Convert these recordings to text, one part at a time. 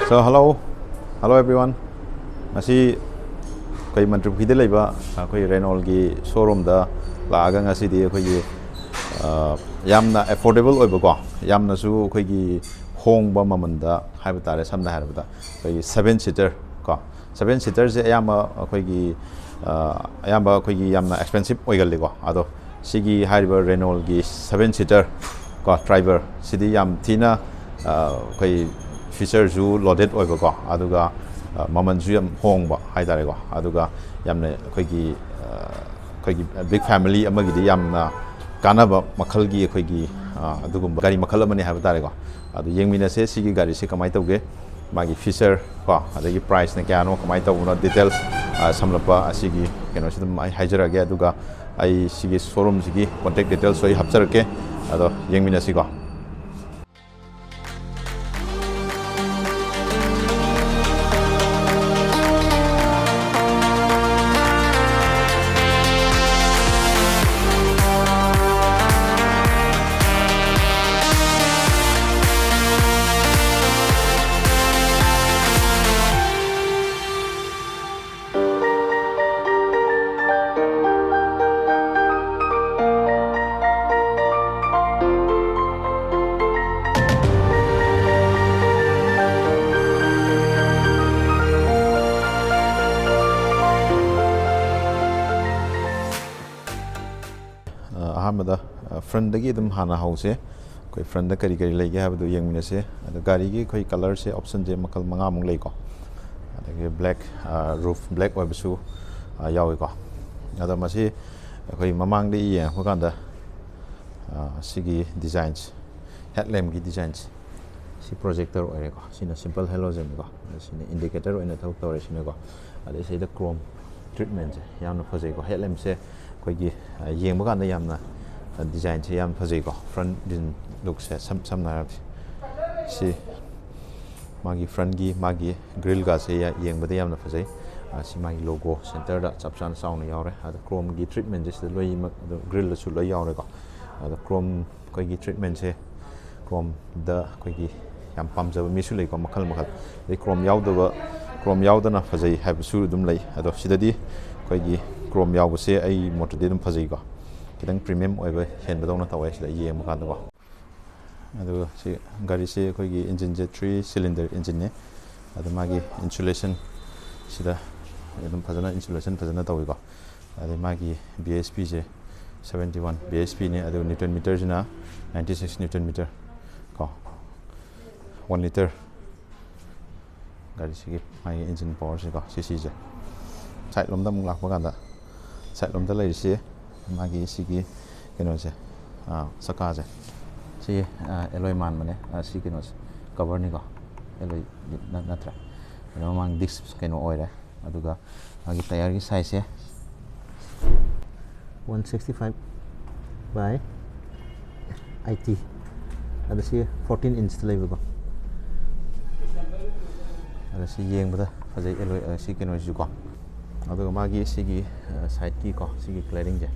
So hello everyone. Ngasi kai Mantruphi de laiba koi Renault gi showroom da laaga ngasi di koi yamna affordable oiba ko yamna su koi gi hongba mamanda haiba tare samna harabada koi 7 seater ko 7 seater se yama koi gi yamba koi gi yamna expensive oigal ko ado sigi haiba Renault gi 7 seater ko driver sidi yam thina koi feature zu loaded oiba ko aduga maman zu yam hongba haidare ko aduga yamne khoigi big family amagi di yamna kanaba makhal gi khoigi adugumba gari makhal amani haiba tare ko adu yengmina se sigi gari se kamai tauge magi feature ko adagi price na kyano kamai tauno details samlapa asigi keno sidum ai haijarage aduga ai sigi showroom sigi contact details soi hapjarake ado yengmina si ko Ahamada front dagi dum hana hause koi front da kari kari lege habdu yengmina se ada gari gi koi color se option je makal manga mung lei ko adagi black roof black oibasu yawi ko ada masi koi mamang de ye hokanda sigi designs headlamp gi designs si projector oire ko sina simple halogen ko sina indicator oina thau tore sina ko ada se da chrome treatment je yamna phajai ko headlamp se koi gi yeng baga na yamna design se yam phajai ko front din look se samna si magi front gi magi grill ga se yeng bada yamna phajai si magi logo center da chapchan sound yaure ada chrome gi treatment je se loi grill su loi yaure ko ada chrome koi gi treatment se chrome da koi gi yam pamjaba mi su lei ko makhal dei chrome yaudana phajai haiba su dum lei ado sidadi koi gi chrome yaw se ai motor de dum phajai ko kidang premium oiba hen badona tawai sida yem kan ko adu si gari se koi gi engine je 3 cylinder engine ne adu magi insulation sida dum phajana insulation phajana tawai ko adu magi bsp je 71 bsp ne adu newton meter jina 96 newton meter ko 1 liter gari se magi engine power se ko cc je side lom da mung lak ba da side lom da lai se magi sigi keno se saka je si alloy man mane si keno cover ni ko alloy na tra no mang disc keno oire aduga magi tire gi size se 165 by 80 ada si 14 inch level ko ada si yeng bada fajai alloy si keno ju ko aduga magi sigi side ki ko sigi cladding je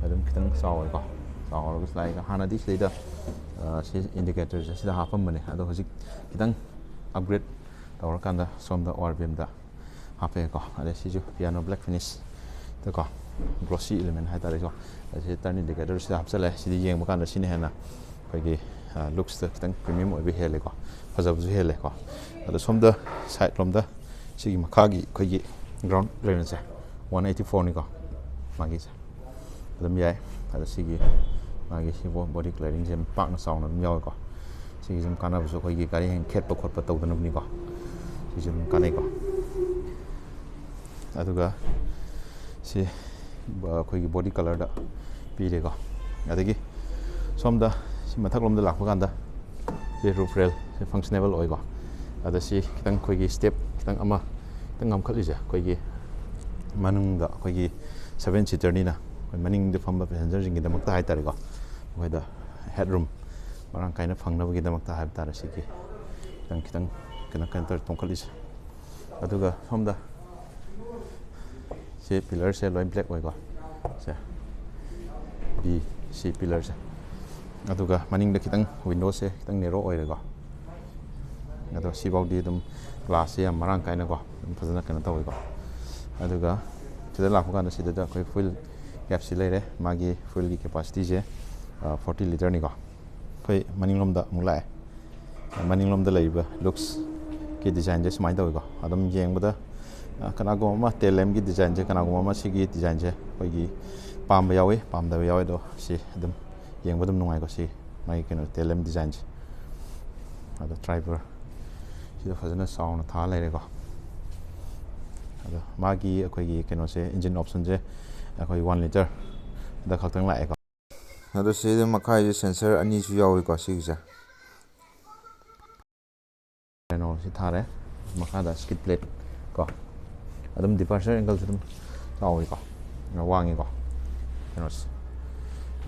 adum kitang saw ko saw ko slide hana di slide si indicator je sida hafam mane ado hojik kitang upgrade tawar kanda som da orbm da hape ko ade si ju piano black finish to ko glossy element hai tare ko si turn indicator sida hapsale sidi yeng ma kanda sine hena koi looks da kitang premium oi be hele ko fajab ju hele ko ado som da side lom da sigi makagi koi ground clearance 184 ni ko magi adum yai ada sigi magi si body cladding jem pak na sound adum yaw ko sigi jum kana bu so koi gi gari hen khet pa khot pa taw danum ni ko si jum kanai ko aduga si koi gi body color da pi de ko adagi somda si mathak lom da lak pa kanda si roof rail si functionable oi ko ada si kitang koi gi step kitang ama tangam khali ja koi gi manung da koi gi 7 seater ni na maning de famba passenger jing da makta hai tare ko koi da headroom marang kaina phangna gi da makta hai tare si ki kitang kana kan tar tongkali ja aduga somda si pillar se loi black oi ko se b si pillar se aduga maning da kitang window se kitang narrow oi ko ꯑꯗꯣ ꯁꯤꯐꯥꯎꯗꯤ ꯑꯗꯨꯝ ꯒ꯭ꯂꯥꯁꯁꯦ ꯌꯥꯝ ꯃꯔꯥꯡ ꯀꯥꯏꯅꯀꯣ ꯑꯗꯨꯝ ꯐꯖꯅ ꯀꯩꯅꯣ ꯇꯧꯋꯤꯀꯣ ꯑꯗꯨꯒ ꯁꯤꯗ ꯂꯥꯛꯄ ꯀꯥꯟꯗ ꯁꯤꯗ ꯑꯩꯈꯣꯏ ꯐꯨꯏꯜ ꯀꯦꯞꯁꯤ ꯂꯩꯔꯦ ꯃꯥꯒꯤ ꯐꯨꯏꯜꯒꯤ ꯀꯦꯄꯥꯁꯤꯇꯤꯁꯦ 40 ꯂꯤꯇꯔꯅꯤꯀꯣ ꯑꯩꯈꯣꯏ ꯃꯅꯤꯡꯂꯣꯝꯗ ꯑꯃꯨꯛ ꯂꯥꯛꯑꯦ ꯃꯅꯤꯡꯂꯣꯝꯗ ꯂꯩꯔꯤꯕ ꯂꯨꯛꯁꯀꯤ ꯗꯤꯖꯥꯏꯟꯁꯦ ꯁꯨꯃꯥꯏꯅ ꯇꯧꯋꯤꯀꯣ ꯑꯗꯨꯝ ꯌꯦꯡꯕꯗ ꯀꯅꯥꯒꯨꯝꯕ ꯑꯃ ꯇꯦꯜ ꯂꯦꯝꯒꯤ ꯗꯤꯖꯥꯏꯟꯁꯦ ꯀꯅꯥꯒꯨꯝꯕ ꯑꯃ ꯁꯤꯒꯤ ꯗꯤꯖꯥꯏꯟꯁꯦ ꯑꯩꯈꯣꯏꯒꯤ ꯄꯥꯝꯕ ꯌꯥꯎꯏ ꯄꯥꯝꯗꯕ ꯌꯥꯎꯏ ꯑꯗꯣ ꯁꯤ ꯑꯗꯨꯝ ꯌꯦꯡꯕ ꯑꯗꯨꯝ ꯅꯨꯡꯉꯥꯏꯀꯣ ꯁꯤ ꯃꯥꯒꯤ ꯀꯩꯅꯣ ꯇꯦꯜ ꯂꯦꯝ ꯗꯤꯖꯥꯏꯟꯁꯦ ꯑꯗꯣ ꯗ꯭ꯔꯥꯏꯚꯔ ꯁꯤꯗ ꯐꯖꯅ ꯆꯥꯎꯅ ꯊꯥ ꯂꯩꯔꯦꯀꯣ ꯑꯗꯣ ꯃꯥꯒꯤ ꯑꯩꯈꯣꯏꯒꯤ ꯀꯩꯅꯣꯁꯦ ꯏꯟꯖꯤꯟ ꯑꯣꯞꯁꯟꯁꯦ ꯑꯩꯈꯣꯏ 1 ꯂꯤꯇꯔꯗ ꯈꯛꯇꯪ ꯂꯥꯛꯑꯦꯀꯣ ꯑꯗꯣ ꯁꯤꯗ ꯃꯈꯥꯏꯁꯦ ꯁꯦꯟꯁꯔ ꯑꯅꯤꯁꯨ ꯌꯥꯎꯏꯀꯣ ꯁꯤꯒꯤꯁꯦ ꯀꯩꯅꯣꯁꯤ ꯊꯥꯔꯦ ꯃꯈꯥꯗ ꯁ꯭ꯀꯤꯠ ꯄ꯭ꯂꯦꯠ ꯀꯣ ꯑꯗꯨꯝ ꯗꯤꯄꯥꯔꯆꯔ ꯑꯦꯡꯒꯜꯁꯨ ꯑꯗꯨꯝ ꯆꯥꯎꯋꯤꯀꯣ ꯋꯥꯡꯉꯤꯀꯣ ꯀꯩꯅꯣꯁꯦ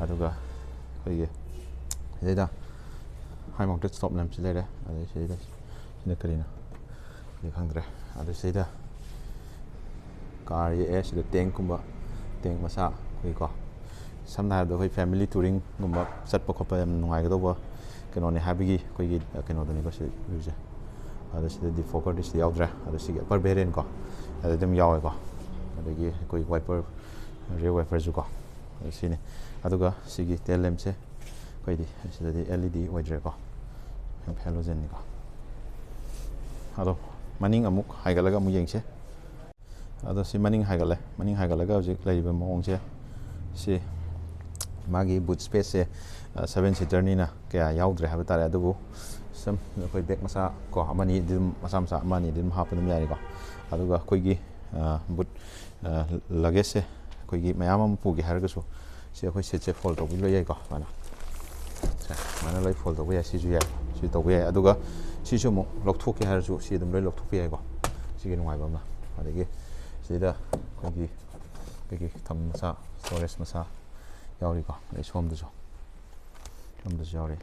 ꯑꯗꯨꯒ ꯑꯩꯈꯣꯏꯒꯤ ꯁꯤꯗꯩꯗ ꯍꯥꯏ ꯃꯥꯎꯟꯇꯦꯠ ꯁ꯭ꯇꯣꯞ ꯂꯦꯝꯞꯁꯤ ꯂꯩꯔꯦ ꯑꯗꯩ ꯁꯤꯗꯩꯗ ꯁꯤꯅ ꯀꯔꯤꯅꯣ ꯁꯤ ꯈꯪꯗ꯭ꯔꯦ ꯑꯗꯨ ꯁꯤꯗꯩꯗ ꯀꯥꯔ ꯌꯦꯛꯑꯦ ꯁꯤꯗ ꯇꯦꯡꯀꯨꯝꯕ ꯇꯦꯡ ꯃꯆꯥ ꯑꯩꯈꯣꯏꯀꯣ ꯁꯝꯅ ꯍꯥꯏꯔꯕꯗ ꯑꯩꯈꯣꯏ ꯐꯦꯃꯤꯂꯤ ꯇꯨꯔꯤꯡꯒꯨꯝꯕ ꯆꯠꯄ ꯈꯣꯠꯄ ꯌꯥꯝ ꯅꯨꯡꯉꯥꯏꯒꯗꯧꯕ ꯀꯩꯅꯣꯅꯦ ꯍꯥꯏꯕꯒꯤ ꯑꯩꯈꯣꯏꯒꯤ ꯀꯩꯅꯣꯗꯨꯅꯤꯀꯣ ꯁꯤ ꯚ꯭ꯌꯨꯁꯦ ꯑꯗꯣ ꯁꯤꯗꯗꯤ ꯐꯣꯀꯔꯗꯤ ꯁꯤꯗ ꯌꯥꯎꯗ꯭ꯔꯦ ꯑꯗꯣ ꯁꯤꯒꯤ ꯑꯞꯄꯔ ꯚꯦꯔꯤꯌꯟ ꯀꯣ ꯑꯗꯨ ꯑꯗꯨꯝ ꯌꯥꯎꯋꯦꯀꯣ ꯑꯗꯒꯤ ꯑꯩꯈꯣꯏ ꯋꯥꯏꯄꯔ ꯔꯤꯌꯔ ꯋꯥꯏꯄꯔꯁꯨ ꯀꯣ ꯁꯤꯅꯤ ꯑꯗꯨꯒ ꯁꯤꯒꯤ ꯇꯦꯜ ꯂꯦꯝꯞꯁꯦ ꯑꯩꯈꯣꯏꯗꯤ ꯁꯤꯗꯗꯤ LED ꯑꯣꯏꯗ꯭ꯔꯦꯀꯣ ꯍꯦꯂꯣꯖꯦꯟꯅꯤꯀꯣ ꯑꯗꯣ ꯃꯅꯤꯡ ꯑꯃꯨꯛ ꯍꯥꯏꯒꯠꯂꯒ ꯑꯃꯨꯛ ꯌꯦꯡꯁꯦ ꯑꯗꯣ ꯁꯤ ꯃꯅꯤꯡ ꯍꯥꯏꯒꯠꯂꯦ ꯃꯅꯤꯡ ꯍꯥꯏꯒꯠꯂꯒ ꯍꯧꯖꯤꯛ ꯂꯩꯔꯤꯕ ꯃꯑꯣꯡꯁꯦ ꯁꯤ ꯃꯥꯒꯤ ꯕꯨꯠ ꯁ꯭ꯄꯦꯁꯁꯦ 7 ꯁꯤꯇꯔꯅꯤꯅ ꯀꯌꯥ ꯌꯥꯎꯗ꯭ꯔꯦ ꯍꯥꯏꯕ ꯇꯥꯔꯦ ꯑꯗꯨꯕꯨ ꯁꯨꯝ ꯑꯩꯈꯣꯏ ꯕꯦꯛ ꯃꯆꯥ ꯀꯣ ꯑꯃꯅꯤ ꯑꯗꯨꯝ ꯃꯆꯥ ꯑꯃ ꯑꯅꯤ ꯑꯗꯨꯝ ꯍꯥꯞꯄ ꯑꯗꯨꯝ ꯌꯥꯏꯀꯣ ꯑꯗꯨꯒ ꯑꯩꯈꯣꯏꯒꯤ ꯕꯨꯠ ꯂꯒꯦꯖꯁꯦ ꯑꯩꯈꯣꯏꯒꯤ ꯃꯌꯥꯝ ꯑꯃ ꯄꯨꯒꯦ ꯍꯥꯏꯔꯒꯁꯨ ꯁꯤ ꯑꯩꯈꯣꯏ ꯁꯤꯠꯁꯦ ꯐꯣꯜ ꯇꯧꯕꯤꯕ ꯌꯥꯏꯀꯣ ꯁꯨꯃꯥꯏꯅ ꯂꯣꯏ ꯐꯣꯜ ꯇꯧꯕ ꯌꯥꯏ ꯁꯤꯁꯨ ꯌꯥꯏ ꯁꯤ ꯇꯧꯕ ꯌꯥꯏ ꯑꯗꯨꯒ ꯁꯤꯁꯨ ꯑꯃꯨꯛ ꯂꯧꯊꯣꯛꯀꯦ ꯍꯥꯏꯔꯁꯨ ꯁꯤ ꯑꯗꯨꯝ ꯂꯣꯏ ꯂꯧꯊꯣꯛꯄ ꯌꯥꯏꯀꯣ ꯁꯤꯒꯤ ꯅꯨꯡꯉꯥꯏꯕ ꯑꯃ ꯑꯗꯒꯤ ꯁꯤꯗ ꯑꯩꯈꯣꯏꯒꯤ ꯊꯝ ꯃꯆꯥ ꯁ꯭ꯇꯣꯔꯦꯖ ꯃꯆꯥ ꯌꯥꯎꯔꯤꯀꯣ ꯑꯗꯩ ꯁꯣꯝꯗꯁꯨ ꯌꯥꯎꯔꯤ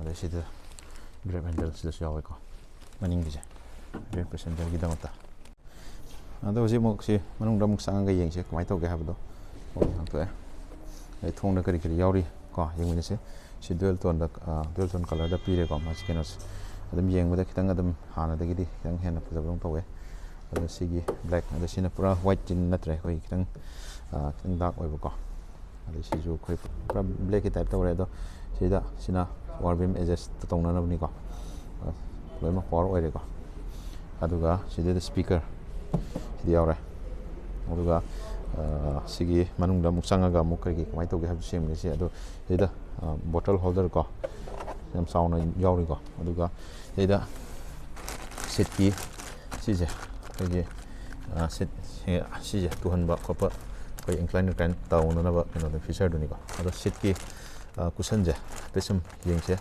ꯑꯗꯩ ꯁꯤꯗ ꯒ꯭ꯔꯦꯞ ꯍꯦꯟꯗꯜ ꯁꯤꯗꯁꯨ ꯌꯥꯎꯋꯦꯀꯣ ꯃꯅꯤꯡꯒꯤꯁꯦ ꯔꯦꯠ ꯄꯦꯁꯦꯟꯖꯔꯒꯤꯗꯃꯛꯇ ꯑꯗꯣ ꯍꯧꯖꯤꯛ ꯑꯃꯨꯛ ꯁꯤ ꯃꯅꯨꯡꯗ ꯑꯃꯨꯛ ꯆꯪꯉꯒ ꯌꯦꯡꯁꯦ ꯀꯃꯥꯏꯅ ꯇꯧꯒꯦ ꯍꯥꯏꯕꯗꯣ ꯍꯥꯡꯇꯣꯛꯑꯦ ꯑꯗꯩ ꯊꯣꯡꯗ ꯀꯔꯤ ꯌꯥꯎꯔꯤ ꯀꯣ ꯌꯦꯡꯃꯤꯟꯅꯁꯦ ꯁꯤ ꯗꯨꯋꯦꯜ ꯇꯣꯟ ꯀꯂꯔꯗ ꯄꯤꯔꯦꯀꯣ ꯃꯥꯁꯤ ꯀꯩꯅꯣꯁꯦ ꯑꯗꯨꯝ ꯌꯦꯡꯕꯗ ꯈꯤꯇꯪ ꯑꯗꯨꯝ ꯍꯥꯟꯅꯗꯒꯤꯗꯤ ꯈꯤꯇꯪ ꯍꯦꯟꯅ ꯐꯖꯕꯗꯧ ꯇꯧꯋꯦ ꯑꯗꯣ ꯁꯤꯒꯤ ꯕ꯭ꯂꯦꯛ ꯑꯗꯣ ꯁꯤꯅ ꯄꯨꯔꯥ ꯋꯥꯏꯠ ꯇꯤꯟ ꯅꯠꯇ꯭ꯔꯦ ꯑꯩꯈꯣꯏ ꯈꯤꯇꯪ ꯗꯥꯔꯛ ꯑꯣꯏꯕꯀꯣ ꯑꯗꯩ ꯁꯤꯁꯨ ꯑꯩꯈꯣই ꯄꯨꯔꯥ ꯕ꯭ꯂꯦꯛꯀꯤ ꯇꯥꯏꯞ ꯇꯧꯔꯦ ꯑꯗꯣ ꯁꯤꯅ ꯄꯋꯥꯔ ꯕꯤꯝ ꯑꯦꯗꯖꯁ ꯇꯧꯅꯅꯕꯅꯤꯀꯣ ꯂꯣꯏꯅꯃꯛ ꯄꯋꯥꯔ ꯑꯣꯏꯔꯦꯀꯣ ꯑꯗꯨꯒ ꯁꯤꯗꯩꯗ ꯁ꯭ꯄꯤꯀꯔ ꯁꯤꯗꯤ ꯌꯥꯎꯔꯦ ꯑꯗꯨꯒ ꯁꯤꯒꯤ ꯃꯅꯨꯡꯗ ꯑꯃꯨꯛ ꯆꯪꯉꯒ ꯑꯃꯨꯛ ꯀꯃꯥꯏꯅ ꯇꯧꯒꯦ ꯍꯥꯏꯕꯗꯨ ꯁꯦꯝꯒꯦ ꯑꯗꯣ ꯁꯤꯗ ꯕꯣꯇꯜ ꯍꯣꯜꯗꯔ ꯀꯣ ꯌꯥꯝ ꯆꯥꯎꯅ ꯌꯥꯎꯔꯤꯀꯣ ꯑꯗꯨꯒ ꯁꯤꯗ ꯁꯤꯠꯀꯤ ꯁꯤꯁꯦ ꯑꯩꯈꯣꯏꯒꯤ ꯁꯤꯁꯦ ꯇꯨꯍꯟꯕ ꯈꯣꯠꯄ ꯑꯩꯈꯣꯏ ꯏꯟꯀ꯭ꯂꯥꯏꯟ ꯇꯧꯅꯅꯕ ꯀꯩꯅꯣꯗꯣ ꯐꯤꯆꯔꯗꯨꯅꯤꯀꯣ ꯑꯗꯣ ꯁꯤꯠꯀꯤ ꯀꯨꯁꯟꯁꯦ ꯍꯥꯏꯐꯦꯠ ꯁꯨꯝ ꯌꯦꯡꯁꯦ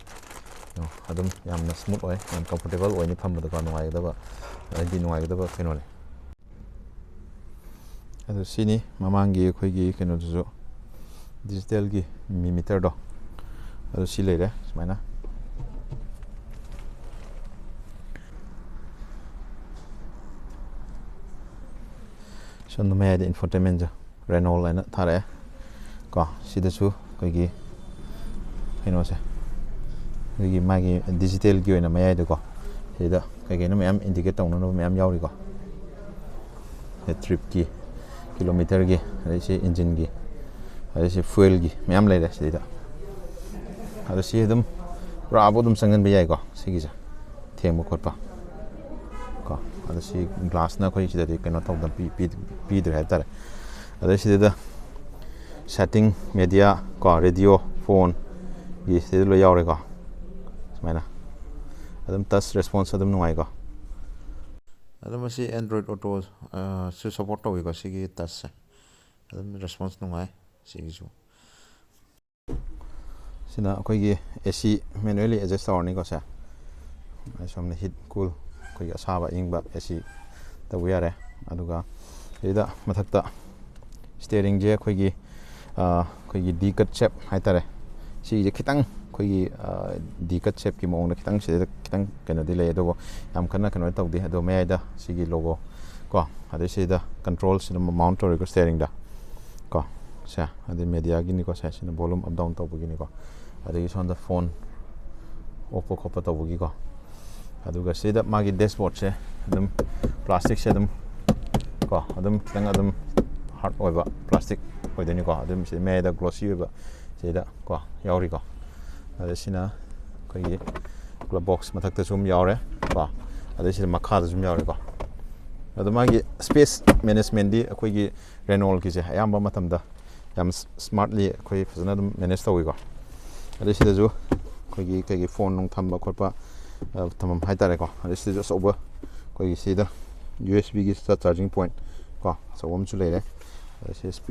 ꯑꯗꯨꯝ ꯌꯥꯝꯅ ꯁ꯭ꯃꯨꯠ ꯑꯣꯏ ꯌꯥꯝ ꯀꯝꯐꯣꯔꯇꯦꯕꯜ ꯑꯣꯏꯅꯤ ꯐꯝꯕꯗꯀꯣ ꯅꯨꯡꯉꯥꯏꯒꯗꯕ ꯀꯩꯅꯣꯅꯤ ꯑꯗꯣ ꯁꯤꯅꯤ ꯃꯃꯥꯡꯒꯤ ꯑꯩꯈꯣꯏꯒꯤ ꯀꯩꯅꯣꯗꯨꯁꯨ ꯗꯤꯖꯤꯇꯦꯜꯒꯤ ꯃꯤꯃꯤꯇꯔꯗꯣ ꯑꯗꯣ ꯁꯤ ꯂꯩꯔꯦ ꯁꯨꯃꯥꯏꯅ ꯁꯣꯝꯗ ꯃꯌꯥꯏꯗ ꯏꯟꯐꯣꯇꯦꯟꯃꯦꯟꯁꯦ ꯔꯦꯅꯣꯜ ꯍꯥꯏꯅ ꯊꯥꯔꯛꯑꯦ ꯀꯣ ꯁꯤꯗꯁꯨ ꯑꯩꯈꯣꯏꯒꯤ ꯀꯩꯅꯣꯁꯦ ꯑꯩꯈꯣꯏꯒꯤ ꯃꯥꯒꯤ ꯗꯤꯖꯤꯇꯦꯜꯒꯤ ꯑꯣꯏꯅ ꯃꯌꯥꯏꯗꯀꯣ ꯁꯤꯗ ꯀꯩꯅꯣ ꯃꯌꯥꯝ ꯏꯟꯗꯤꯀꯦꯠ ꯇꯧꯅꯅꯕ ꯃꯌꯥꯝ ꯌꯥꯎꯔꯤꯀꯣ ꯇ꯭ꯔꯤꯞꯀꯤ ꯀꯤꯂꯣꯃꯤꯇꯔꯒꯤ ꯑꯗꯩ ꯁꯤ ꯏꯟꯖꯤꯟꯒꯤ ꯑꯗꯩ ꯁꯤ ꯐꯨꯌꯦꯜꯒꯤ ꯃꯌꯥꯝ ꯂꯩꯔꯦ ꯁꯤꯗ ꯑꯗꯣ ꯁꯤ ꯑꯗꯨꯝ ꯄꯨꯔꯥꯕꯨ ꯑꯗꯨꯝ ꯆꯪꯁꯤꯟꯕ ꯌꯥꯏꯀꯣ ꯁꯤꯒꯤꯁꯦ ꯊꯦꯡꯕ ꯈꯣꯠꯄ ꯀꯣ ꯑꯗꯣ ꯁꯤ ꯒ꯭ꯂꯥꯁꯅ ꯑꯩꯈꯣꯏ ꯁꯤꯗꯗꯤ ꯀꯩꯅꯣ ꯇꯧꯗꯅ ꯄꯤꯗ꯭ꯔꯦ ꯍꯥꯏꯕ ꯇꯥꯔꯦ ꯑꯗꯩ ꯁꯤꯗ ꯁꯦꯠꯇꯤꯡ ꯃꯦꯗꯤꯌꯥ ꯀꯣ ꯔꯦꯗꯤꯑꯣ ꯐꯣꯟꯒꯤ ꯁꯤꯗ ꯂꯣꯏ ꯌꯥꯎꯔꯦꯀꯣ ꯁꯨꯃꯥꯏꯅ ꯑꯗꯨꯝ ꯇꯆ ꯔꯦꯁꯄꯣꯟꯁ ꯑꯗꯨꯝ ꯅꯨꯡꯉꯥꯏꯀꯣ ꯑꯗꯨꯝ ꯃꯁꯤ ꯑꯦꯟꯗ꯭ꯔꯣꯏꯗ ꯑꯣꯇꯣ ꯁꯨ ꯁꯞꯄꯣꯔꯠ ꯇꯧꯋꯤꯀꯣ ꯁꯤꯒꯤ ꯇꯆꯁꯦ ꯑꯗꯨꯝ ꯔꯦꯁꯄꯣꯟꯁ ꯅꯨꯡꯉꯥꯏ ꯁꯤꯒꯤꯁꯨ ꯁꯤꯅ ꯑꯩꯈꯣꯏꯒꯤ AC ꯃꯦꯅꯨꯋꯦꯂꯤ ꯑꯦꯗꯖꯁ ꯇꯧꯔꯅꯤꯀꯣ ꯁꯦ ꯁꯣꯝꯅ ꯍꯤꯠ ꯀꯨꯜ ꯑꯩꯈꯣꯏꯒꯤ ꯑꯁꯥꯕ ꯑꯏꯪꯕ AC ꯇꯧꯕ ꯌꯥꯔꯦ ꯑꯗꯨꯒ ꯁꯤꯗ ꯃꯊꯛꯇ ꯁ꯭ꯇꯤꯌꯔꯤꯡꯁꯦ ꯑꯩꯈꯣꯏꯒꯤ ꯗꯤ ꯀꯠ ꯁꯦꯞ ꯍꯥꯏꯇꯥꯔꯦ ꯁꯤꯒꯤꯁꯦ ꯈꯤꯇꯪ ꯑꯩꯈꯣꯏꯒꯤ ꯗꯤ ꯀꯠ ꯁꯦꯞꯀꯤ ꯃꯑꯣꯡꯗ ꯈꯤꯇꯪ ꯁꯤꯗ ꯈꯤꯇꯪ ꯀꯩꯅꯣꯗꯤ ꯂꯩ ꯑꯗꯨꯕꯨ ꯌꯥꯝ ꯀꯟꯅ ꯀꯩꯅꯣ ꯇꯧꯗꯦ ꯑꯗꯣ ꯃꯌꯥꯏꯗ ꯁꯤꯒꯤ ꯂꯣꯒꯣ ꯀꯣ ꯑꯗꯩ ꯁꯤꯗ ꯀꯟꯇ꯭ꯔꯣꯜꯁꯤꯅ ꯃꯥꯎꯟ ꯇꯧꯔꯤꯀꯣ ꯁ꯭ꯇꯤꯌꯔꯤꯡꯗ ꯀꯣ ꯁꯦ ꯑꯗꯩ ꯃꯦꯗꯤꯌꯥꯒꯤꯅꯤꯀꯣ ꯁꯤꯅ ꯚꯣꯂꯨꯝ ꯑꯞ ꯗꯥꯎꯟ ꯇꯧꯕꯒꯤꯅꯤꯀꯣ ꯑꯗꯒꯤ ꯁꯣꯝꯗ ꯐꯣꯟ ꯑꯣꯛꯄ ꯈꯣꯠꯄ ꯇꯧꯕꯒꯤꯀꯣ aduga sida magi dashboard se adum plastic se adum kitang adum hard oiba plastic oideni ko adum se me da glossy oiba sida ko yauri ko ade sina koi glove box mathak ta sum yaure ko ade sida makha da sum yaure ko adu magi space management di koi gi Renault ki je ayamba matam da yam smartly koi fazana dum manage tawi ko ade sida ju koi gi phone nong thamba khotpa tamam hai tare ko ade sida so ba koi sida USB gi charging point ko so wam chu le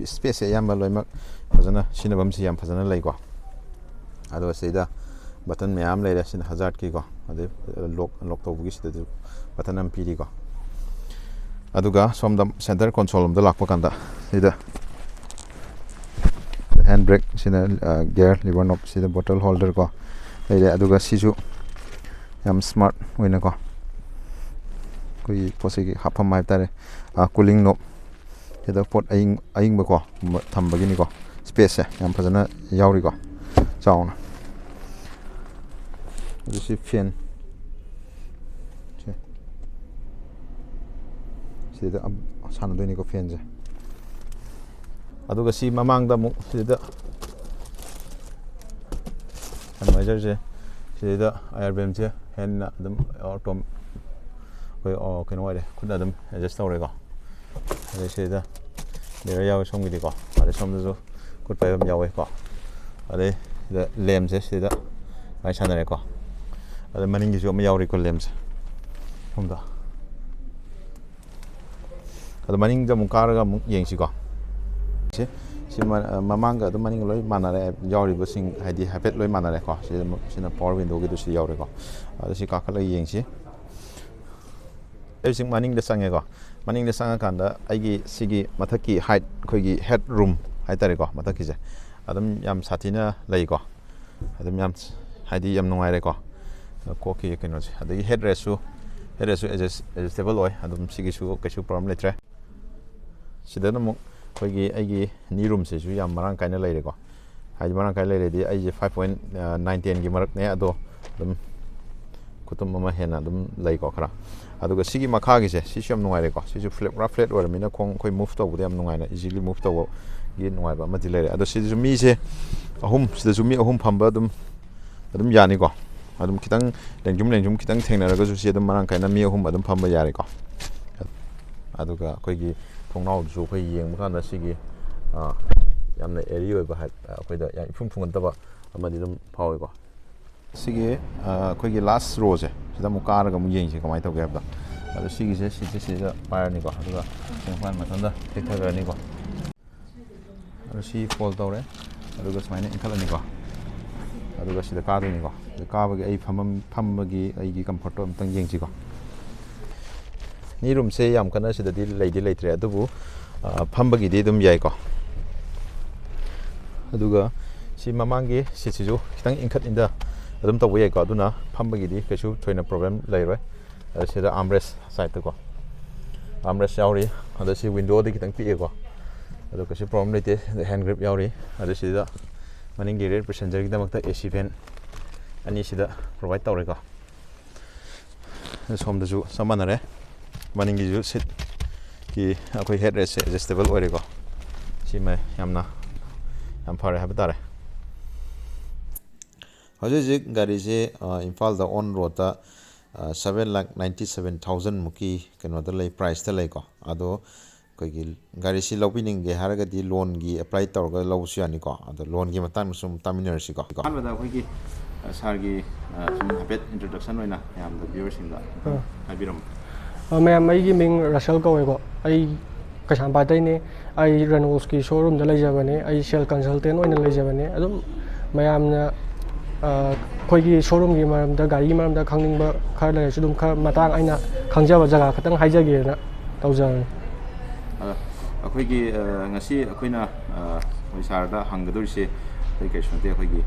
space ayamba loimak fazana sinabam si yam fazana lei ko ado sida button mayam le sin hazard ki ko ade lock to gi sida button am piri ko aduga somda center console am da lakpa kanda sida handbrake sina gear lever knob sida bottle holder ko leile aduga sisu yam smart hoina ko koi posi gi hapam mai tare cooling knob sida pot aing ba ko thamba gi ni ko space yam phajana yauri ko chauna adu fan sida sana doi ni ko fan je aduga si mamang da mu sida advisor je sida airbag je hen adum autom koi keno wai de khudna adum adjust tawre ko ade sida le yaw som gi ko ade som da jo khud pai bam yaw ko ade sida lem je sida ai sanare ko ade maning gi jo ma yaw ri ko lem je homda ado maning da mukar ga muk yeng si ko si mamang ga do maning loi manare yauri bo sing haidi habit loi manare ko sina power window gi do si yaure ko ado si ka khala yeng si sing maning da sange ko maning da sanga kanda aigi sigi mathaki height khoi gi head room haitare ko mathaki je adum yam sathina lei ko adum yam haidi yam nungai re ko ko ki keno si adagi head rest adjustable oi adum sigi su kesu problem letre sida no koigi aigi ni room se ju yam marang kaina leire ko haji marang kai leire di aigi 5.910 gi marak ne ado dum kutum mama hena dum lei ko khara aduga sigi makha gi se si syam nungai re ko si ju flat or mina khong khoi move to bu yam nungai na easily move to gi nungai ba ma di leire ado si ju mi se ahum sida ju mi ahum phamba dum yani ko adum kitang lengjum kitang thengna raga ju si adum marang kaina mi ahum adum phamba yare ko aduga koigi thongnau ju khoi yeng kan da sigi yamna area oi ba khoi da ya phum phum da ba amadi dum phawi ko sigi khoi gi last row je sida mu kar ga mu yeng si kamai to ga ba adu sigi je si da par ni ko aduga sengpan ma thanda thek thak ni ko adu si fold to re aduga smaina inkhala ni ko aduga sida ka ni ko ka ba gi ai pham gi ai gi comfort to amtang yeng si ko ni room se yam kana sida di leitre adubu phambagi di dum yai ko aduga si mamangi si chu kitang ingkhat inda adum to yai ko aduna phambagi di kesu thoina problem leiroi sida armrest side to ko armrest yauri ada si window di kitang pi ko adu kesu problem lete hand grip yauri ada sida maning gi rear passenger gi damakta AC fan ani sida provide tawre ko som da ju samanare maning gi ju sit ki akoi head rest adjustable ore ko si mai yam phare habitare hoje je gari je Imphal da on road ta 7,97,000 muki keno da lei price ta lei ko ado koi gi gari si lobining ge haraga di loan gi apply tor ga lo su ani ko ado loan gi matang sum terminal si ko an da koi gi sar gi sum habit introduction oina yam da viewers in da habiram ma'am आई मिंग रसल कौको आई कसांपाटने आई रेनोल्स की showroom लेजबने आई सेल कंसल्टेंट लेजबने मैमना अखोगी शोरूम की मरमदा गाड़ी मरमदा खंगनिंग खर लेरसु दुम खर मतांग आइना खंगजब जगह खतंग हाइजगेना तौजन अखोगी ngasi अखोइना सारदा हंगदोरिसे कैसुनते अखोगी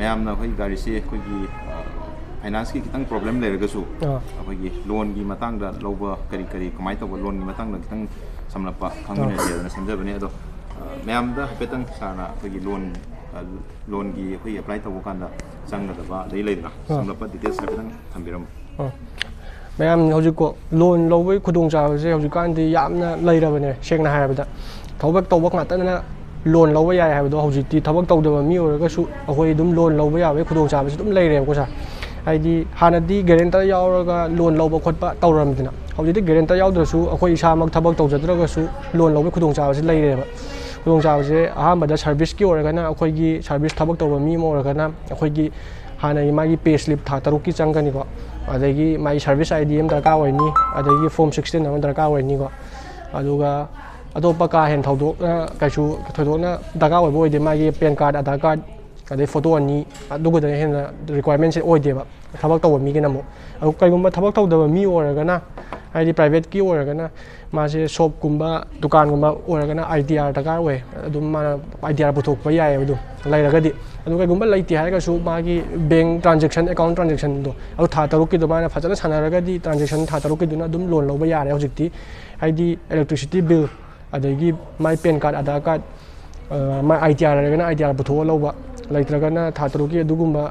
मैमना अखोगी गाड़ी से अखोगी फाइनेंस की कितंग प्रॉब्लम लेरगसु अखोगी लोन की मतंग दा लोबा करी कमाई तब लोन की मतंग दा कितंग समलपा खंगने जेना समझबने अदो मैम दा पेतंग साना अखोगी लोन की अखोई अप्लाई तब कांदा संगदबा दei लेदना समलपा डिटेल्स पेतंग थंबिरम ꯃꯌꯥꯝ ꯍꯧꯖꯤꯛꯀꯣ ꯂꯣꯟ ꯂꯧꯕꯒꯤ ꯈꯨꯗꯣꯡꯆꯥꯕꯁꯦ ꯍꯧꯖꯤꯛꯀꯥꯟꯗꯤ ꯌꯥꯝꯅ ꯂꯩꯔꯕꯅꯦ ꯁꯦꯡꯅ ꯍꯥꯏꯔꯕꯗ ꯊꯕꯛ ꯇꯧꯕ ꯉꯥꯛꯇꯅ ꯂꯣꯟ ꯂꯧꯕ ꯌꯥꯏ ꯍꯥꯏꯕꯗꯣ ꯍꯧꯖꯤꯛꯇꯤ ꯊꯕꯛ ꯇꯧꯗꯕ ꯃꯤ ꯑꯣꯏꯔꯒꯁꯨ ꯑꯩꯈꯣꯏ ꯑꯗꯨꯝ ꯂꯣꯟ ꯂꯧꯕ ꯌꯥꯕꯒꯤ ꯈꯨꯗꯣꯡꯆꯥꯕꯁꯤ ꯑꯗꯨꯝ ꯂꯩꯔꯦꯕꯀꯣ ꯁꯥꯔ ꯍꯥꯏꯗꯤ ꯍꯥꯟꯅꯗꯤ ꯒꯦꯔꯦꯟꯇꯔ ꯌꯥꯎꯔꯒ ꯂꯣꯟ ꯂꯧꯕ ꯈꯣꯠꯄ ꯇꯧꯔꯝꯗꯅ ꯍꯧꯖꯤꯛꯇꯤ ꯒꯦꯔꯦꯟꯇꯔ ꯌꯥꯎꯗ꯭ꯔꯁꯨ ꯑꯩꯈꯣꯏ ꯏꯁꯥꯃꯛ ꯊꯕꯛ ꯇꯧꯖꯗ꯭ꯔꯒꯁꯨ ꯂꯣꯟ ꯂꯧꯕꯒꯤ ꯈꯨꯗꯣꯡꯆꯥꯕꯁꯤ ꯂꯩꯔꯦꯕ ꯈꯨꯗꯣꯡꯆꯥꯕꯁꯦ ꯑꯍꯥꯟꯕꯗ ꯁꯥꯔꯚꯤꯁꯀꯤ ꯑꯣꯏꯔꯒꯅ ꯑꯩꯈꯣꯏꯒꯤ ꯁꯥꯔꯚꯤꯁ ꯊꯕꯛ ꯇꯧꯕ ꯃꯤ ꯑꯃ ꯑꯣꯏꯔꯒꯅ ꯑꯩꯈꯣꯏꯒꯤ ꯍꯥꯟꯅꯒꯤ ꯃꯥꯒꯤ ꯄꯦ ꯁ꯭ꯂꯤꯞ ꯊꯥ 6ꯀꯤ ꯆꯪꯒꯅꯤꯀꯣ ꯑꯗꯒꯤ ꯃꯥꯒꯤ ꯁꯥꯔꯚꯤꯁ ID ꯑꯃ ꯗꯔꯀꯥꯔ ꯑꯣꯏꯅꯤ ꯑꯗꯒꯤ ꯐꯣꯔꯝ 16 ꯑꯃ ꯗꯔꯀꯥꯔ ꯑꯣꯏꯅꯤꯀꯣ ꯑꯗꯨꯒ ꯑꯇꯣꯞꯄ ꯀꯥ ꯍꯦꯟꯅ ꯊꯧꯗꯣꯛꯅ ꯀꯩꯁꯨ ꯊꯣꯏꯗꯣꯛꯅ ꯗꯔꯀꯥꯔ ꯑꯣꯏꯕ ꯑꯣꯏꯗꯦ ꯃꯥꯒꯤ ꯄꯦꯟ ꯀꯥꯔꯗ ꯑꯙꯥꯔ ꯀꯥꯔꯗ ꯑꯗꯩ ꯐꯣꯇꯣ 2 ꯑꯗꯨꯒꯗ ꯍꯦꯟꯅ ꯔꯤꯀ꯭ꯋꯥꯏꯔꯃꯦꯟꯁꯦ ꯑꯣꯏꯗꯦꯕ ꯊꯕꯛ ꯇꯧꯕ ꯃꯤꯒꯤꯅ ꯑꯃꯨꯛ ꯑꯗꯨ ꯀꯩꯒꯨꯝꯕ ꯊꯕꯛ ꯇꯧꯗꯕ ꯃꯤ ꯑꯣꯏꯔꯒꯅ ꯍꯥꯏꯗꯤ ꯄ꯭ꯔꯥꯏꯚꯦꯠꯀꯤ ꯑꯣꯏꯔꯒꯅ ꯃꯥꯁꯦ ꯁꯣꯞꯀꯨꯝꯕ ꯗꯨꯀꯥꯟꯒꯨꯝꯕ ꯑꯣꯏꯔꯒꯅ ITR ꯗꯔꯀꯥꯔ ꯑꯣꯏ ꯑꯗꯨꯝ ꯃꯥꯅ ITR ꯄꯨꯊꯣꯛꯄ ꯌꯥꯏꯑꯕ ꯑꯗꯨꯝ ꯂꯩꯔꯒꯗꯤ ꯑꯗꯨ ꯀꯩꯒꯨꯝꯕ ꯂꯩꯇꯦ ꯍꯥꯏꯔꯒꯁꯨ ꯃꯥꯒꯤ ꯕꯦꯡ ꯇ꯭ꯔꯥꯟꯖꯦꯛꯁꯟ ꯑꯦꯀꯥꯎꯟ ꯇ꯭ꯔꯥꯟꯖꯦꯛꯁꯟꯗꯣ ꯑꯗꯨ ꯊꯥ 6ꯀꯤꯗꯣ ꯃꯥꯅ ꯐꯖꯅ ꯁꯥꯟꯅꯔꯒꯗꯤ ꯇ꯭ꯔꯥꯟꯖꯦꯛꯁꯟ ꯊꯥ 6ꯀꯤꯗꯨꯅ ꯑꯗꯨꯝ ꯂꯣꯟ ꯂꯧꯕ ꯌꯥꯔꯦ ꯍꯧꯖꯤꯛꯇꯤ ꯍꯥꯏꯗꯤ ꯏꯂꯦꯛꯇ꯭ꯔꯤꯁꯤꯇꯤ ꯕꯤꯜ ꯑꯗꯒꯤ ꯃꯥꯏ ꯄꯦꯟ ꯀꯥꯔꯗ ꯑꯙꯥꯔ ꯀꯥꯔꯗ ꯃꯥꯏ ITR ꯂꯩꯔꯒꯅ ITR ꯄꯨꯊꯣꯛꯑ ꯂꯧꯕ ꯂꯩꯇ꯭ꯔꯒꯅ ꯊꯥ 6ꯀꯤ ꯑꯗꯨꯒꯨꯝꯕ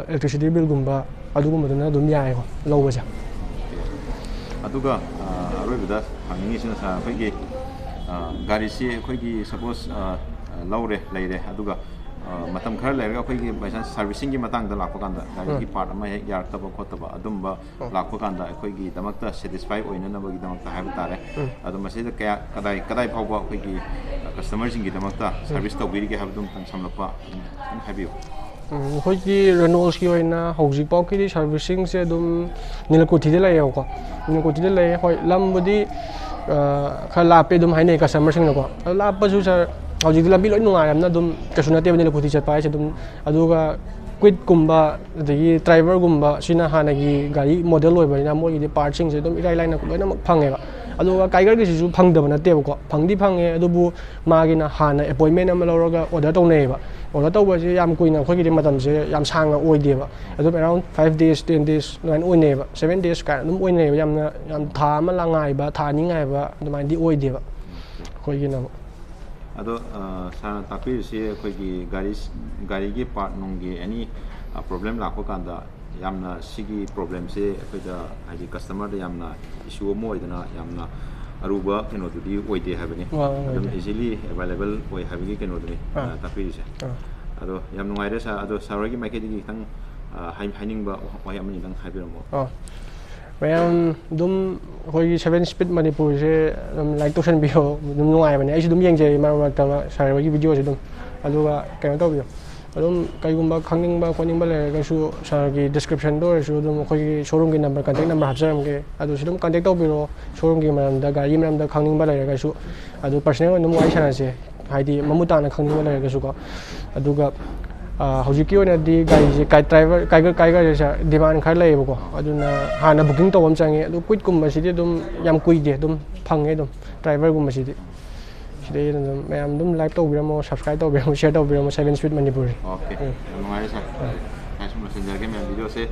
ꯏꯂꯦꯛꯇ꯭ꯔꯤꯁꯤꯇꯤ ꯕꯤꯜꯒꯨꯝꯕ ꯑꯗꯨꯒꯨꯝꯕꯗꯨꯅ ꯑꯗꯨꯝ ꯌꯥꯏꯀꯣ ꯂꯧꯕꯁꯦ ꯑꯗꯨꯒ ꯑꯔꯣꯏꯕꯗ ꯍꯪꯅꯤꯡꯉꯤꯁꯤꯅ ꯁꯥꯔ ꯑꯩꯈꯣꯏꯒꯤ ꯒꯥꯔꯤꯁꯤ ꯑꯩꯈꯣꯏꯒꯤ ꯁꯄꯣꯁ ꯂꯧꯔꯦ ꯂꯩꯔꯦ ꯑꯗꯨꯒ ꯃꯇꯝ ꯈꯔ ꯂꯩꯔꯒ ꯑꯩꯈꯣꯏꯒꯤ ꯕꯥꯏ ꯆꯥꯟꯁ ꯁꯥꯔꯚꯤꯁꯤꯡꯒꯤ ꯃꯇꯥꯡꯗ ꯂꯥꯛꯄ ꯀꯥꯟꯗ ꯒꯥꯔꯤꯒꯤ ꯄꯥꯔꯠ ꯑꯃ ꯍꯦꯛ ꯌꯥꯔꯛꯇꯕ ꯈꯣꯠꯇꯕ ꯑꯗꯨꯝꯕ ꯂꯥꯛꯄ ꯀꯥꯟꯗ ꯑꯩꯈꯣꯏꯒꯤꯗꯃꯛꯇ ꯁꯦꯇꯤꯁꯐꯥꯏ ꯑꯣꯏꯅꯅꯕꯒꯤꯗꯃꯛꯇ ꯍꯥꯏꯕ ꯇꯥꯔꯦ ꯑꯗꯣ ꯃꯁꯤꯗ ꯀꯗꯥꯏ ꯐꯥꯎꯕ ꯑꯩꯈꯣꯏꯒꯤ ꯀꯁꯇꯃꯔꯁꯤꯡꯒꯤꯗꯃꯛꯇ ꯁꯥꯔꯚꯤꯁ ꯇꯧꯕꯤꯔꯤꯒꯦ ꯍꯥꯏꯕꯗꯨ ꯑꯃꯨꯛꯇꯪ ꯁꯝꯂꯞꯄ ꯑꯗꯨꯝ ꯍꯥꯏꯕꯤꯌꯨ ꯑꯩꯈꯣꯏꯒꯤ ꯔꯦꯅꯣꯜꯁꯀꯤ ꯑꯣꯏꯅ ꯍꯧꯖꯤꯛꯐꯥꯎꯒꯤꯗꯤ ꯁꯥꯔꯚꯤꯁꯤꯡꯁꯦ ꯑꯗꯨꯝ ꯅꯤꯂꯀꯨꯊꯤꯗ ꯂꯩꯌꯦꯕꯀꯣ ꯅꯤꯂꯀꯨꯊꯤꯗ ꯂꯩꯌꯦ ꯍꯣꯏ ꯂꯝꯕꯨꯗꯤ ꯈꯔ ꯂꯥꯞꯄꯦ ꯑꯗꯨꯝ ꯍꯥꯏꯅꯩ ꯀꯁꯇꯃꯔꯁꯤꯡꯅꯀꯣ ꯑꯗꯣ ꯂꯥꯞꯄꯁꯨ ꯁꯥꯔ ꯍꯧꯖꯤꯛꯇꯤ ꯂꯝꯕꯤ ꯂꯣꯏ ꯅꯨꯡꯉꯥꯏꯔꯕꯅꯤꯅ ꯑꯗꯨꯝ ꯀꯩꯁꯨ ꯅꯠꯇꯦꯕ ꯅꯤꯂꯀꯨꯊꯤ ꯆꯠꯄ ꯍꯥꯏꯁꯦ ꯑꯗꯨꯝ ꯑꯗꯨꯒ ꯀ꯭ꯋꯤꯠꯀꯨꯝꯕ ꯑꯗꯒꯤ ꯗ꯭ꯔꯥꯏꯚꯔꯒꯨꯝꯕ ꯁꯤꯅ ꯍꯥꯟꯅꯒꯤ ꯒꯥꯔꯤ ꯃꯣꯗꯦꯜ ꯑꯣꯏꯕꯅꯤꯅ ꯃꯣꯏꯒꯤꯗꯤ ꯄꯥꯔꯠꯁꯤꯡꯁꯦ ꯑꯗꯨꯝ ꯏꯔꯥꯏ ꯂꯥꯏꯅ ꯂꯣꯏꯅꯃꯛ ꯐꯪꯉꯦꯕ ꯑꯗꯨꯒ ꯀꯥꯏꯒꯔꯒꯤꯁꯤꯁꯨ ꯐꯪꯗꯕ ꯅꯠꯇꯦꯕꯀꯣ ꯐꯪꯗꯤ ꯐꯪꯉꯦ ꯑꯗꯨꯕꯨ ꯃꯥꯒꯤꯅ ꯍꯥꯟꯅ ꯑꯦꯄꯣꯏꯟꯃꯦꯟ ꯑꯃ ꯂꯧꯔꯒ ꯑꯣꯔꯗꯔ ꯇꯧꯅꯩꯌꯦꯕ ꯑꯣꯔꯗर ꯇꯧꯕꯁꯦ ꯌꯥꯝ ꯀꯨꯏꯅ ꯑꯩꯈꯣꯏꯒꯤꯗꯤ ꯃꯇꯝꯁꯦ ꯌꯥꯝ ꯁꯥꯡꯅ ꯑꯣꯏꯗꯦꯕ ꯑꯗꯨꯝ ꯑꯦꯔꯥꯎꯟ 5 days 10 days ꯑꯗꯨꯃꯥꯏꯅ ꯑꯣꯏꯅꯩꯌꯦꯕ 7 days ꯀꯥꯏꯅ ꯑꯗꯨꯝ ꯑꯣꯏꯅꯩꯌꯦꯕ ꯌꯥꯝ ꯊꯥ ꯑꯃ ꯉꯥꯏꯕ ꯊꯥ 2 ꯉꯥꯏꯕ ꯑꯗꯨꯃꯥꯏꯅꯗꯤ ꯑꯣꯏꯗꯦꯕ ꯑꯩꯈꯣꯏꯒꯤꯅ ꯑꯗꯣ ꯁꯥꯔꯅ ꯇꯥꯛꯄꯤꯔꯤꯁꯤ ꯑꯩꯈꯣꯏꯒꯤ ꯒꯥꯔꯤꯒꯤ ꯄꯥꯔꯠ ꯅꯨꯡꯒꯤ ꯑꯦꯅꯤ ꯄ꯭ꯔꯣꯕ꯭ꯂꯦꯝ ꯂꯥꯛꯄ ꯀꯥꯟꯗ ꯌꯥꯝꯅ ꯁꯤꯒꯤ ꯄ꯭ꯔꯣꯕ꯭ꯂꯦꯝꯁꯦ ꯑꯩꯈꯣꯏꯗ ꯍꯥꯏꯗꯤ ꯀꯁꯇꯃꯔꯗ ꯌꯥꯝꯅ ꯏꯁꯨ ꯑꯃ ꯑꯣꯏꯗꯅ ꯌꯥꯝꯅ ꯑꯔꯨꯕ ꯀꯩꯅꯣꯗꯨꯗꯤ ꯑꯣꯏꯗꯦ ꯍꯥꯏꯕꯅꯤ ꯑꯗꯨꯝ ꯏꯖꯤꯂꯤ ꯑꯦꯕꯥꯏꯂꯦꯕꯜ ꯑꯣꯏ ꯍꯥꯏꯕꯒꯤ ꯀꯩꯅꯣꯗꯨꯅꯤ ꯇꯥꯛꯄꯤꯔꯤꯁꯦ ꯑꯗꯣ ꯌꯥꯝ ꯅꯨꯡꯉꯥꯏꯔꯦ ꯁꯥꯔ ꯑꯗꯣ ꯁꯥꯔ ꯍꯣꯏꯒꯤ ꯃꯥꯏꯀꯩꯗꯒꯤ ꯈꯤꯇꯪ ꯍꯥꯏꯅꯤꯡꯕ ꯋꯥꯍꯩ ꯑꯃꯅꯤꯗꯪ ꯍꯥꯏꯕꯤꯔꯝꯃꯣ ꯃꯌꯥꯝ ꯑꯗꯨꯝ ꯑꯩꯈꯣꯏꯒꯤ 7 Speed ꯃꯅꯤꯄꯨꯔꯁꯦ ꯑꯗꯨꯝ ꯂꯥꯏꯛ ꯇꯧꯁꯟꯕꯤꯌꯣ ꯑꯗꯨꯝ ꯅꯨꯡꯉꯥꯏꯕꯅꯦ ꯑꯩꯁꯨ ꯑꯗꯨꯝ ꯌꯦꯡꯖꯩ ꯃꯔꯛ ꯃꯔꯛꯇ ꯁꯥꯔ ꯍꯣꯏꯒꯤ ꯚꯤꯗꯤꯑꯣꯁꯦ ꯑꯗꯨꯝ ꯑꯗꯨꯒ ꯀꯩꯅꯣ ꯇꯧꯕꯤꯌꯣ ꯑꯗꯨꯝ ꯀꯩꯒꯨꯝꯕ ꯈꯪꯅꯤꯡꯕ ꯈꯣꯠꯅꯤꯡꯕ ꯂꯩꯔꯒꯁꯨ ꯁꯥꯔꯒꯤ ꯗꯤꯁꯀ꯭ꯔꯤꯞꯁꯟꯗ ꯑꯣꯏꯔꯁꯨ ꯑꯗꯨꯝ ꯑꯩꯈꯣꯏꯒꯤ ꯁꯣꯔꯨꯝꯒꯤ ꯅꯝꯕꯔ ꯀꯟꯇꯦꯛ ꯅꯝꯕꯔ ꯍꯥꯞꯆꯔꯝꯒꯦ ꯑꯗꯨꯁꯨ ꯑꯗꯨꯝ ꯀꯟꯇꯦꯛ ꯇꯧꯕꯤꯔꯣ ꯁꯣꯔꯨꯝꯒꯤ ꯃꯔꯝꯗ ꯒꯥꯔꯤ ꯃꯔꯝꯗ ꯈꯪꯅꯤꯡꯕ ꯂꯩꯔꯒꯁꯨ ꯑꯗꯨ ꯄꯔꯁꯣꯅꯦꯜ ꯑꯣꯏꯅ ꯑꯗꯨꯝ ꯋꯥꯔꯤ ꯁꯥꯟꯅꯁꯦ ꯍꯥꯏꯗꯤ ꯃꯃꯨꯠ ꯇꯥꯅ ꯈꯪꯅꯤꯡꯕ ꯂꯩꯔꯒꯁꯨꯀꯣ ꯑꯗꯨꯒ ꯍꯧꯖꯤꯛꯀꯤ ꯑꯣꯏꯅꯗꯤ ꯒꯥꯔꯤꯁꯦ ꯀꯥꯏꯒꯔꯁꯦ ꯗꯤꯃꯥꯟ ꯈꯔ ꯂꯩꯌꯦꯕꯀꯣ ꯑꯗꯨꯅ ꯍꯥꯟꯅ ꯕꯨꯀꯤꯡ ꯇꯧꯕ ꯑꯃ ꯆꯪꯉꯦ ꯑꯗꯨ ꯀ꯭ꯋꯤꯠꯀꯨꯝꯕꯁꯤꯗꯤ ꯑꯗꯨꯝ ꯌꯥꯝ ꯀꯨꯏꯗꯦ ꯑꯗꯨꯝ ꯐꯪꯉꯦ ꯑꯗꯨꯝ ꯗ꯭ꯔꯥꯏꯚꯔꯒꯨꯝꯕꯁꯤꯗꯤ ꯁꯤꯗꯩ ꯑꯗꯨꯝ ꯃꯌꯥꯝ ꯑꯗꯨꯝ ꯂꯥꯏꯛ ꯇꯧꯕꯤꯔꯝꯃꯣ ꯁꯕꯁꯀ꯭ꯔꯥꯏꯕ ꯇꯧꯕꯤꯔꯝꯃꯣ ꯁꯤꯌꯔ ꯇꯧꯕꯤꯔꯝꯃꯣ 7 Speed ꯃꯅꯤꯄꯨꯔ ꯑꯣꯀꯦ ꯌꯥꯝ ꯅꯨꯡꯉꯥꯏꯔꯦ ꯁꯥꯔ ꯁꯨꯝ ꯂꯣꯏꯁꯤꯟꯖꯔꯒꯦ ꯃꯌꯥꯝ ꯚꯤꯗꯤꯑꯣꯁꯦ